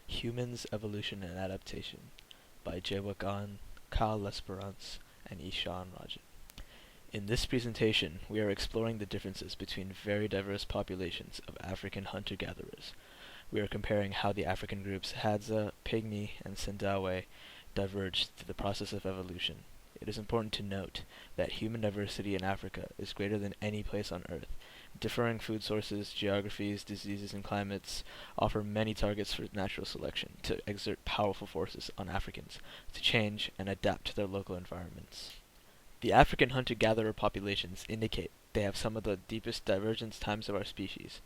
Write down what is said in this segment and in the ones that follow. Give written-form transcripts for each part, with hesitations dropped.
Humans, Evolution and Adaptation by Jaewak An, Kyle Lesperance, and Ishan Rajan. In this presentation, we are exploring the differences between very diverse populations of African hunter-gatherers. We are comparing how the African groups Hadza, Pygmy, and Sandawe diverged through the process of evolution. It is important to note that human diversity in Africa is greater than any place on Earth. Differing food sources, geographies, diseases, and climates offer many targets for natural selection to exert powerful forces on Africans to change and adapt to their local environments. The African hunter-gatherer populations indicate they have some of the deepest divergence times of our species.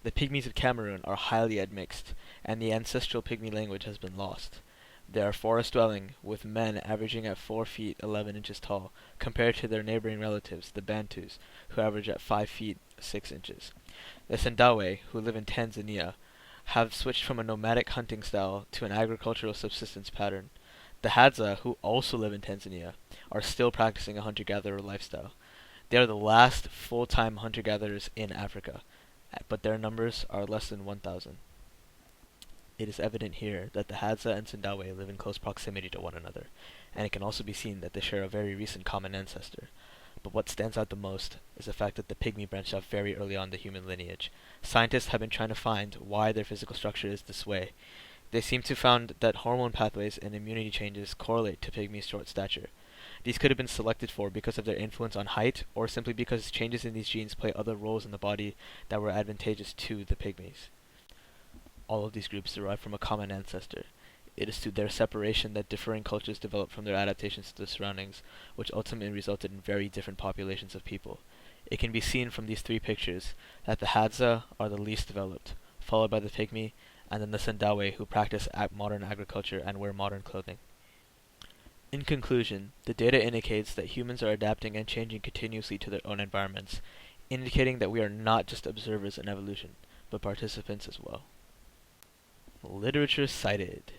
The Pygmies of Cameroon are highly admixed, and the ancestral Pygmy language has been lost. They are forest-dwelling, with men averaging at 4 feet 11 inches tall, compared to their neighboring relatives, the Bantus, who average at 5 feet 6 inches. The Sandawe, who live in Tanzania, have switched from a nomadic hunting style to an agricultural subsistence pattern. The Hadza, who also live in Tanzania, are still practicing a hunter-gatherer lifestyle. They are the last full-time hunter-gatherers in Africa, but their numbers are less than 1,000. It is evident here that the Hadza and Sandawe live in close proximity to one another, and it can also be seen that they share a very recent common ancestor. But what stands out the most is the fact that the Pygmy branched off very early on in the human lineage. Scientists have been trying to find why their physical structure is this way. They seem to have found that hormone pathways and immunity changes correlate to Pygmies' short stature. These could have been selected for because of their influence on height, or simply because changes in these genes play other roles in the body that were advantageous to the Pygmies. All of these groups derive from a common ancestor. It is through their separation that differing cultures developed from their adaptations to the surroundings, which ultimately resulted in very different populations of people. It can be seen from these three pictures that the Hadza are the least developed, followed by the Pygmy, and then the Sandawe, who practice modern agriculture and wear modern clothing. In conclusion, the data indicates that humans are adapting and changing continuously to their own environments, indicating that we are not just observers in evolution, but participants as well. Literature cited.